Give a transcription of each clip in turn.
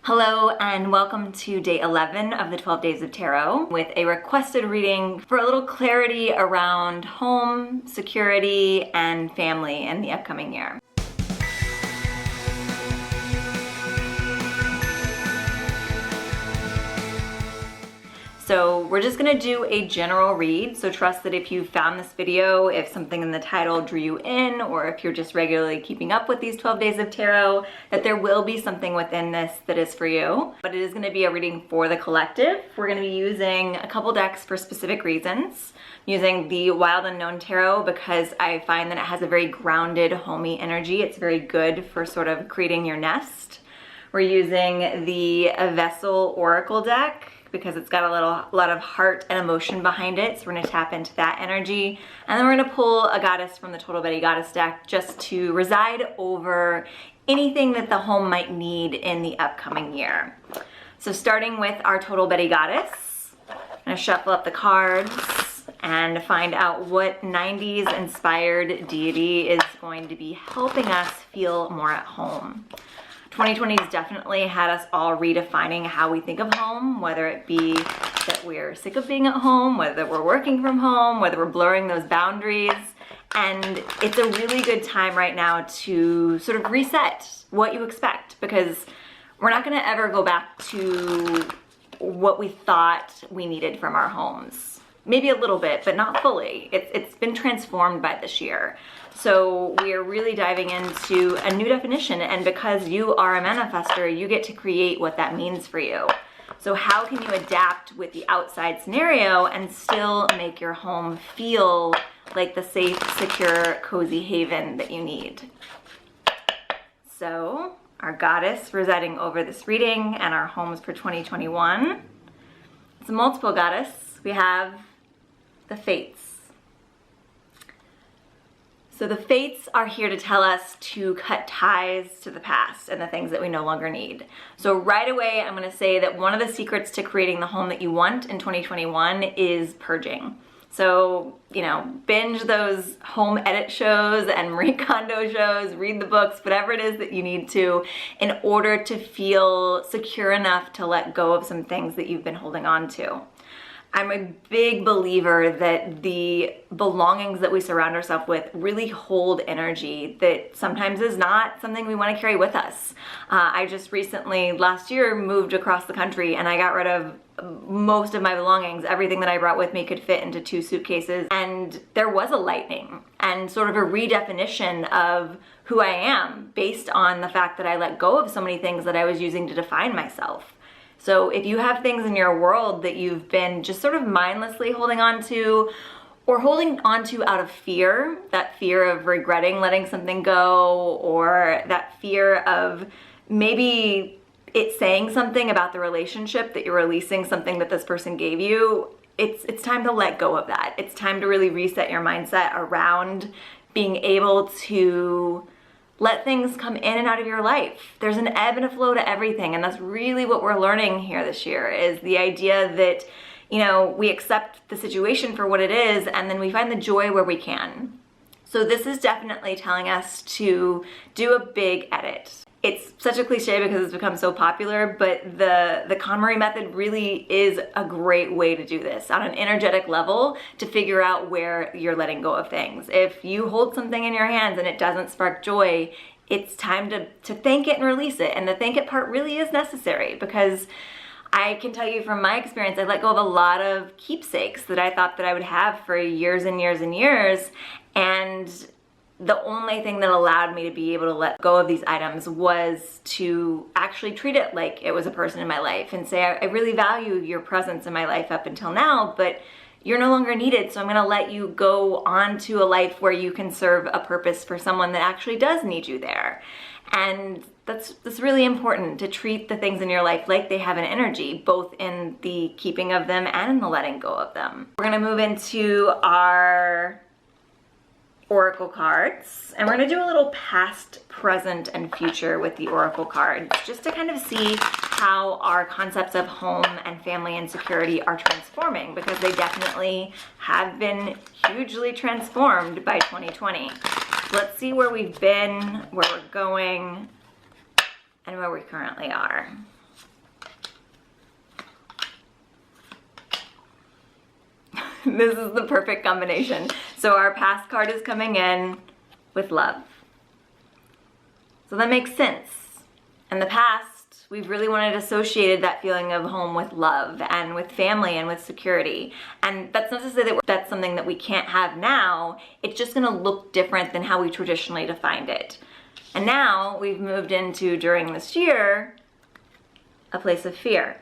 Hello and welcome to day 11 of the 12 Days of Tarot with a requested reading for a little clarity around home, security, and family in the upcoming year. So we're just gonna do a general read, so trust that if you found this video, if something in the title drew you in, or if you're just regularly keeping up with these 12 Days of Tarot, that there will be something within this that is for you. But it is gonna be a reading for the collective. We're gonna be using a couple decks for specific reasons. Using the Wild Unknown Tarot because I find that it has a very grounded, homey energy. It's very good for sort of creating your nest. We're using the Vessel Oracle deck because it's got a lot of heart and emotion behind it. So we're gonna tap into that energy. And then we're gonna pull a goddess from the Total Betty Goddess deck just to reside over anything that the home might need in the upcoming year. So starting with our Total Betty Goddess, I'm gonna shuffle up the cards and find out what 90s inspired deity is going to be helping us feel more at home. 2020 has definitely had us all redefining how we think of home, whether it be that we're sick of being at home, whether we're working from home, whether we're blurring those boundaries. And it's a really good time right now to sort of reset what you expect, because we're not gonna ever go back to what we thought we needed from our homes. Maybe a little bit, but not fully. It's been transformed by this year. So we are really diving into a new definition, and because you are a manifestor, you get to create what that means for you. So how can you adapt with the outside scenario and still make your home feel like the safe, secure, cozy haven that you need? So our goddess residing over this reading and our homes for 2021. It's a multiple goddess. We have the Fates. So the Fates are here to tell us to cut ties to the past and the things that we no longer need. So right away, I'm gonna say that one of the secrets to creating the home that you want in 2021 is purging. So, binge those home edit shows and Marie Kondo shows, read the books, whatever it is that you need to in order to feel secure enough to let go of some things that you've been holding on to. I'm a big believer that the belongings that we surround ourselves with really hold energy that sometimes is not something we want to carry with us. I just recently, last year, moved across the country and I got rid of most of my belongings. Everything that I brought with me could fit into 2 suitcases, and there was a lightening and sort of a redefinition of who I am based on the fact that I let go of so many things that I was using to define myself. So if you have things in your world that you've been just sort of mindlessly holding on to, or holding on to out of fear, that fear of regretting letting something go, or that fear of maybe it saying something about the relationship that you're releasing something that this person gave you, it's time to let go of that. It's time to really reset your mindset around being able to let things come in and out of your life. There's an ebb and a flow to everything, and that's really what we're learning here this year, is the idea that, we accept the situation for what it is, and then we find the joy where we can. So this is definitely telling us to do a big edit. It's such a cliche because it's become so popular, but the KonMari method really is a great way to do this on an energetic level to figure out where you're letting go of things. If you hold something in your hands and it doesn't spark joy, it's time to thank it and release it. And the thank it part really is necessary, because I can tell you from my experience, I let go of a lot of keepsakes that I thought that I would have for years and years and years. And the only thing that allowed me to be able to let go of these items was to actually treat it like it was a person in my life and say, I really value your presence in my life up until now, but you're no longer needed, so I'm gonna let you go on to a life where you can serve a purpose for someone that actually does need you there. And that's really important, to treat the things in your life like they have an energy, both in the keeping of them and in the letting go of them. We're gonna move into our oracle cards, and we're going to do a little past, present, and future with the oracle cards, just to kind of see how our concepts of home and family and security are transforming, because they definitely have been hugely transformed by 2020. Let's see where we've been, where we're going, and where we currently are. This is the perfect combination. So our past card is coming in with love. So that makes sense. In the past, we've really wanted associated that feeling of home with love and with family and with security. And that's not to say that that's something that we can't have now. It's just gonna look different than how we traditionally defined it. And now we've moved into, during this year, a place of fear.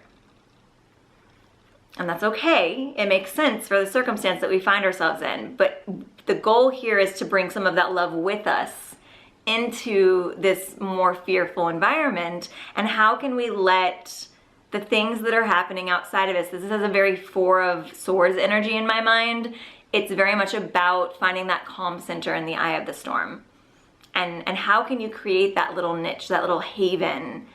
And that's okay. It makes sense for the circumstance that we find ourselves in. But the goal here is to bring some of that love with us into this more fearful environment. And how can we let the things that are happening outside of us, this has a very Four of Swords energy in my mind. It's very much about finding that calm center in the eye of the storm. And how can you create that little niche, that little haven?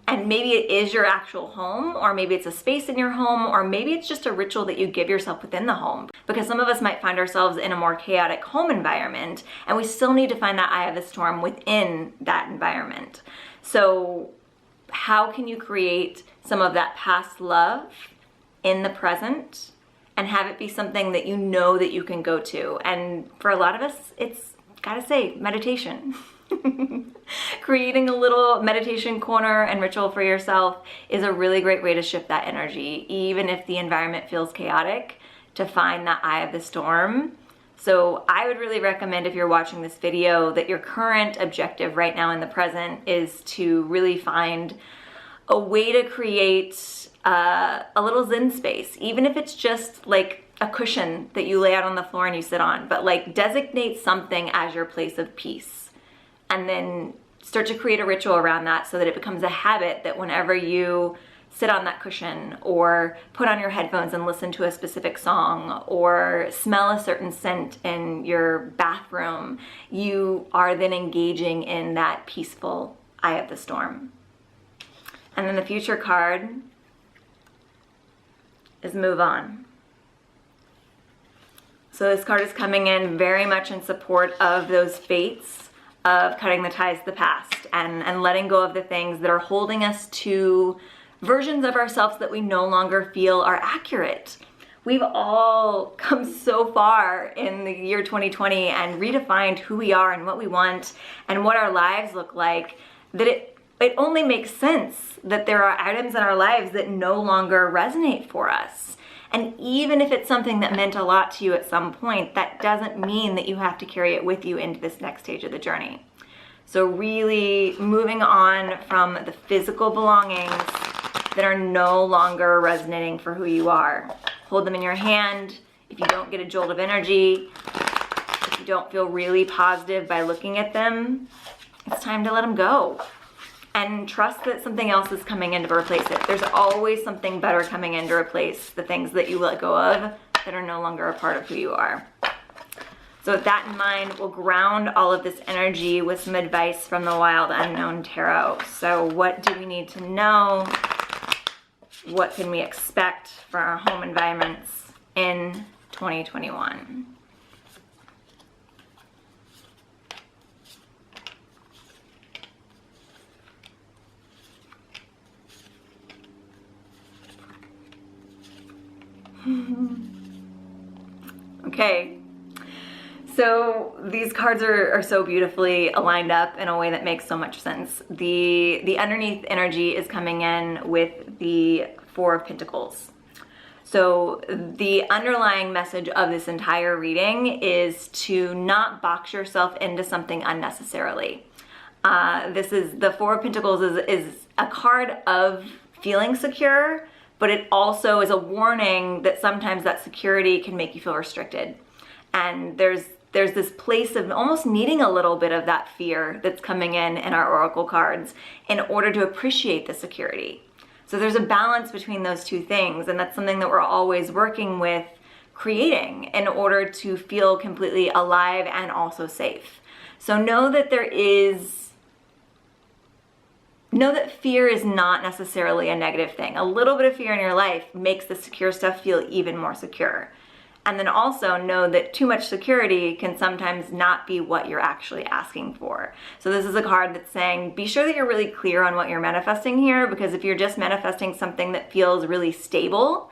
And maybe it is your actual home, or maybe it's a space in your home, or maybe it's just a ritual that you give yourself within the home. Because some of us might find ourselves in a more chaotic home environment, and we still need to find that eye of the storm within that environment. So how can you create some of that past love in the present and have it be something that you know that you can go to? And for a lot of us, it's, gotta say, meditation. Creating a little meditation corner and ritual for yourself is a really great way to shift that energy, even if the environment feels chaotic, to find that eye of the storm. So I would really recommend, if you're watching this video, that your current objective right now in the present is to really find a way to create a little Zen space, even if it's just like a cushion that you lay out on the floor and you sit on, but like designate something as your place of peace. And then start to create a ritual around that so that it becomes a habit that whenever you sit on that cushion or put on your headphones and listen to a specific song or smell a certain scent in your bathroom, you are then engaging in that peaceful eye of the storm. And then the future card is move on. So this card is coming in very much in support of those fates of cutting the ties to the past and letting go of the things that are holding us to versions of ourselves that we no longer feel are accurate. We've all come so far in the year 2020 and redefined who we are and what we want and what our lives look like, that it only makes sense that there are items in our lives that no longer resonate for us. And even if it's something that meant a lot to you at some point, that doesn't mean that you have to carry it with you into this next stage of the journey. So really moving on from the physical belongings that are no longer resonating for who you are. Hold them in your hand. If you don't get a jolt of energy, if you don't feel really positive by looking at them, it's time to let them go. And trust that something else is coming in to replace it. There's always something better coming in to replace the things that you let go of that are no longer a part of who you are. So with that in mind, we'll ground all of this energy with some advice from the Wild Unknown Tarot. So what do we need to know? What can we expect for our home environments in 2021? Okay, so these cards are so beautifully aligned up in a way that makes so much sense. The underneath energy is coming in with the Four of Pentacles. So the underlying message of this entire reading is to not box yourself into something unnecessarily. This is the Four of Pentacles is a card of feeling secure, but it also is a warning that sometimes that security can make you feel restricted. And there's this place of almost needing a little bit of that fear that's coming in our oracle cards in order to appreciate the security. So there's a balance between those two things, and that's something that we're always working with creating in order to feel completely alive and also safe. So know that fear is not necessarily a negative thing. A little bit of fear in your life makes the secure stuff feel even more secure. And then also know that too much security can sometimes not be what you're actually asking for. So this is a card that's saying, be sure that you're really clear on what you're manifesting here, because if you're just manifesting something that feels really stable,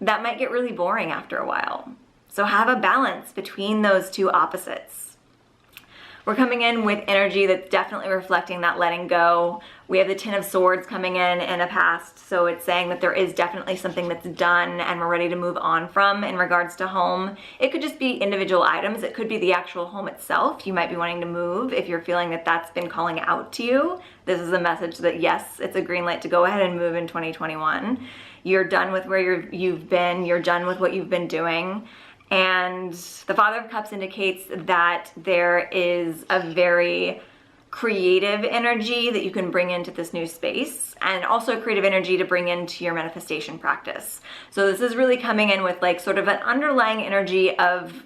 that might get really boring after a while. So have a balance between those two opposites. We're coming in with energy that's definitely reflecting that letting go. We have the Ten of Swords coming in a past, so it's saying that there is definitely something that's done and we're ready to move on from in regards to home. It could just be individual items. It could be the actual home itself. You might be wanting to move if you're feeling that that's been calling out to you. This is a message that yes, it's a green light to go ahead and move in 2021. You're done with where you've been. You're done with what you've been doing. And the Father of Cups indicates that there is a very creative energy that you can bring into this new space, and also creative energy to bring into your manifestation practice. So this is really coming in with like sort of an underlying energy of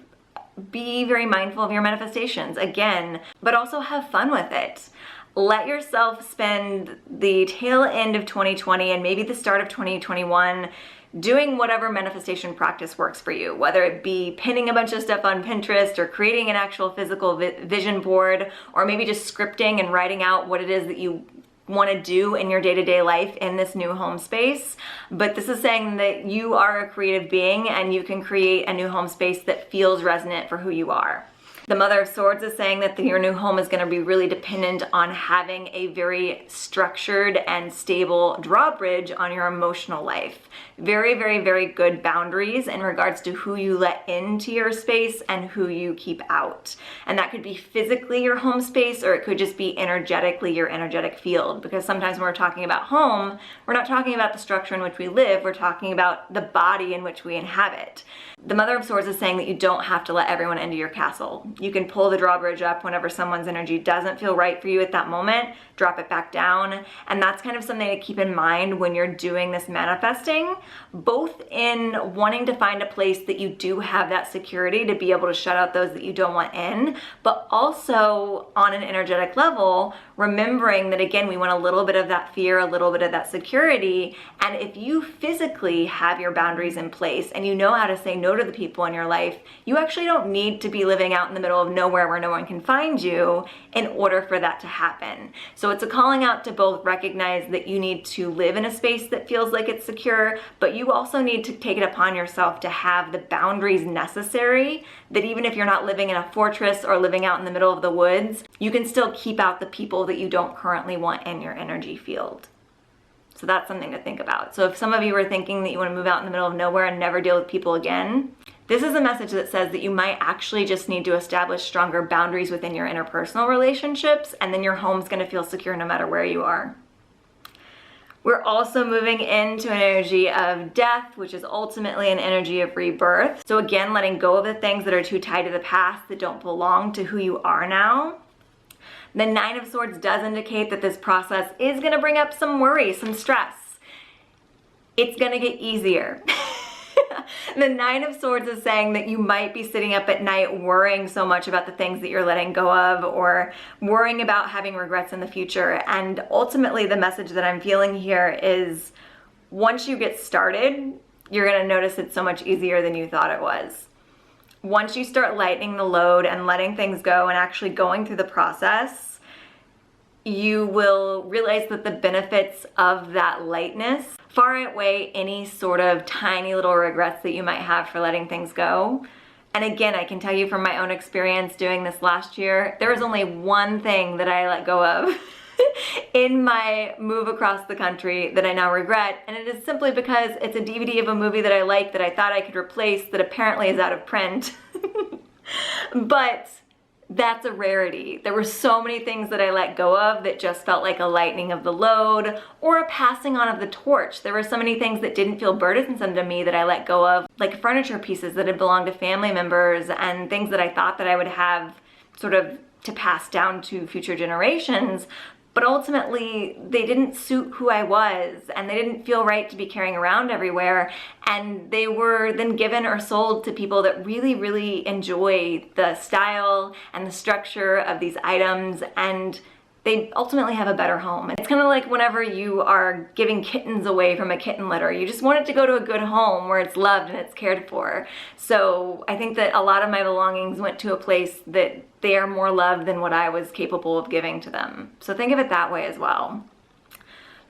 be very mindful of your manifestations again, but also have fun with it. Let yourself spend the tail end of 2020 and maybe the start of 2021 doing whatever manifestation practice works for you, whether it be pinning a bunch of stuff on Pinterest or creating an actual physical vision board, or maybe just scripting and writing out what it is that you want to do in your day-to-day life in this new home space. But this is saying that you are a creative being and you can create a new home space that feels resonant for who you are. The Mother of Swords is saying that your new home is going to be really dependent on having a very structured and stable drawbridge on your emotional life. Very, very, very good boundaries in regards to who you let into your space and who you keep out. And that could be physically your home space, or it could just be energetically your energetic field. Because sometimes when we're talking about home, we're not talking about the structure in which we live, we're talking about the body in which we inhabit. The Mother of Swords is saying that you don't have to let everyone into your castle. You can pull the drawbridge up whenever someone's energy doesn't feel right for you at that moment, drop it back down. And that's kind of something to keep in mind when you're doing this manifesting, both in wanting to find a place that you do have that security to be able to shut out those that you don't want in, but also on an energetic level, remembering that again, we want a little bit of that fear, a little bit of that security. And if you physically have your boundaries in place and you know how to say no to the people in your life, you actually don't need to be living out in the middle of nowhere where no one can find you in order for that to happen. So it's a calling out to both recognize that you need to live in a space that feels like it's secure, but you also need to take it upon yourself to have the boundaries necessary that even if you're not living in a fortress or living out in the middle of the woods, you can still keep out the people that you don't currently want in your energy field. So that's something to think about. So if some of you are thinking that you want to move out in the middle of nowhere and never deal with people again, this is a message that says that you might actually just need to establish stronger boundaries within your interpersonal relationships, and then your home's going to feel secure no matter where you are. We're also moving into an energy of death, which is ultimately an energy of rebirth. So again, letting go of the things that are too tied to the past, that don't belong to who you are now. The Nine of Swords does indicate that this process is going to bring up some worry, some stress. It's going to get easier. The Nine of Swords is saying that you might be sitting up at night worrying so much about the things that you're letting go of, or worrying about having regrets in the future. And ultimately the message that I'm feeling here is once you get started, you're going to notice it's so much easier than you thought it was. Once you start lightening the load and letting things go and actually going through the process, you will realize that the benefits of that lightness far outweigh any sort of tiny little regrets that you might have for letting things go. And again, I can tell you from my own experience doing this last year, there was only one thing that I let go of in my move across the country that I now regret. And it is simply because it's a DVD of a movie that I like that I thought I could replace that apparently is out of print. But that's a rarity. There were so many things that I let go of that just felt like a lightening of the load or a passing on of the torch. There were so many things that didn't feel burdensome to me that I let go of, like furniture pieces that had belonged to family members and things that I thought that I would have sort of to pass down to future generations. But ultimately, they didn't suit who I was, and they didn't feel right to be carrying around everywhere. And they were then given or sold to people that really, really enjoy the style and the structure of these items, and they ultimately have a better home. It's kind of like whenever you are giving kittens away from a kitten litter. You just want it to go to a good home where it's loved and it's cared for. So I think that a lot of my belongings went to a place that they are more loved than what I was capable of giving to them. So think of it that way as well.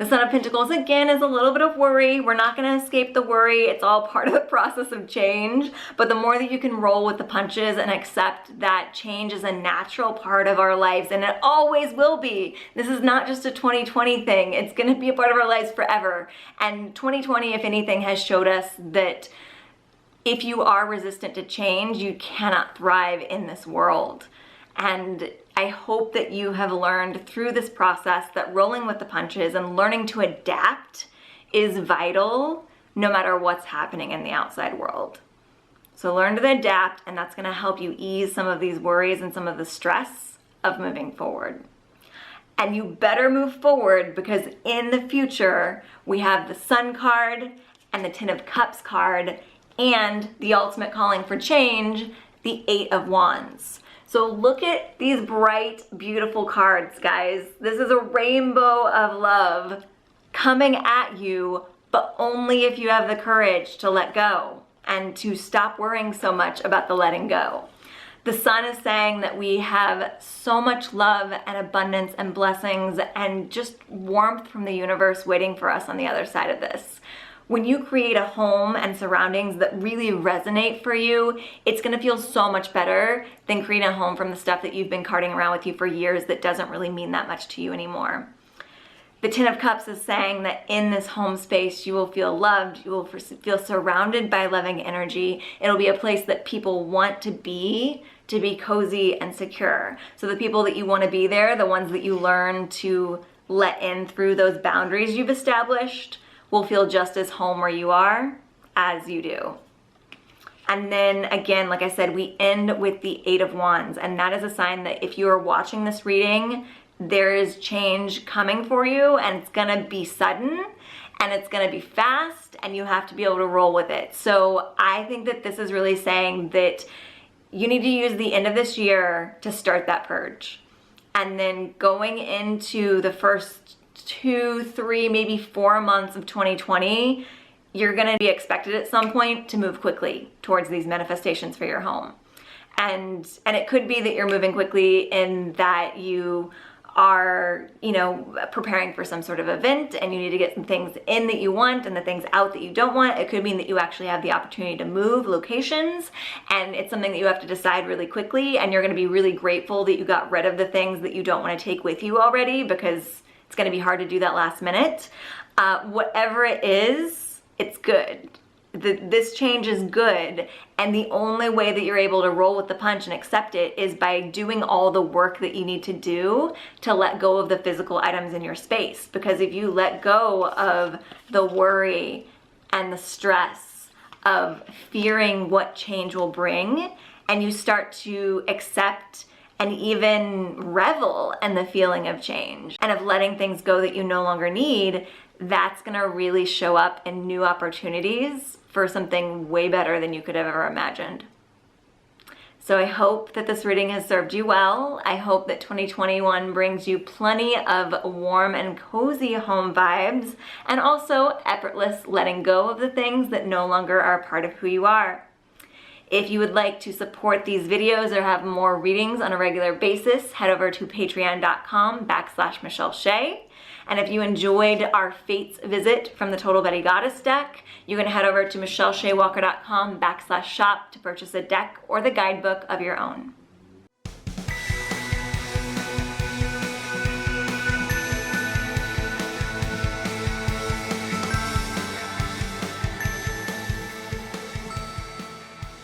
The Son of Pentacles, again, is a little bit of worry. We're not going to escape the worry. It's all part of the process of change. But the more that you can roll with the punches and accept that change is a natural part of our lives, and it always will be. This is not just a 2020 thing. It's going to be a part of our lives forever. And 2020, if anything, has showed us that if you are resistant to change, you cannot thrive in this world. And I hope that you have learned through this process that rolling with the punches and learning to adapt is vital no matter what's happening in the outside world. So learn to adapt, and that's going to help you ease some of these worries and some of the stress of moving forward. And you better move forward, because in the future, we have the Sun card and the Ten of Cups card and the ultimate calling for change, the Eight of Wands. So look at these bright, beautiful cards, guys. This is a rainbow of love coming at you, but only if you have the courage to let go and to stop worrying so much about the letting go. The Sun is saying that we have so much love and abundance and blessings and just warmth from the universe waiting for us on the other side of this. When you create a home and surroundings that really resonate for you, it's gonna feel so much better than creating a home from the stuff that you've been carting around with you for years that doesn't really mean that much to you anymore. The Ten of Cups is saying that in this home space, you will feel loved, you will feel surrounded by loving energy. It'll be a place that people want to be cozy and secure. So the people that you want to be there, the ones that you learn to let in through those boundaries you've established, will feel just as home where you are as you do. And then again, like I said, we end with the Eight of Wands, and that is a sign that if you are watching this reading, there is change coming for you, and it's gonna be sudden and it's gonna be fast, and you have to be able to roll with it. So I think that this is really saying that you need to use the end of this year to start that purge. And then going into the first 2, 3, maybe 4 months of 2020, you're gonna be expected at some point to move quickly towards these manifestations for your home. And it could be that you're moving quickly in that you are, preparing for some sort of event and you need to get some things in that you want and the things out that you don't want. It could mean that you actually have the opportunity to move locations, and it's something that you have to decide really quickly, and you're gonna be really grateful that you got rid of the things that you don't wanna take with you already, because it's gonna be hard to do that last minute. Whatever it is, it's good. This change is good, and the only way that you're able to roll with the punch and accept it is by doing all the work that you need to do to let go of the physical items in your space. Because if you let go of the worry and the stress of fearing what change will bring, and you start to accept and even revel in the feeling of change and of letting things go that you no longer need, that's gonna really show up in new opportunities for something way better than you could have ever imagined. So I hope that this reading has served you well. I hope that 2021 brings you plenty of warm and cozy home vibes, and also effortless letting go of the things that no longer are part of who you are. If you would like to support these videos or have more readings on a regular basis, head over to patreon.com/Michelle Shea. And if you enjoyed our Fates visit from the Total Betty Goddess deck, you can head over to michelleshaywalker.com/shop to purchase a deck or the guidebook of your own.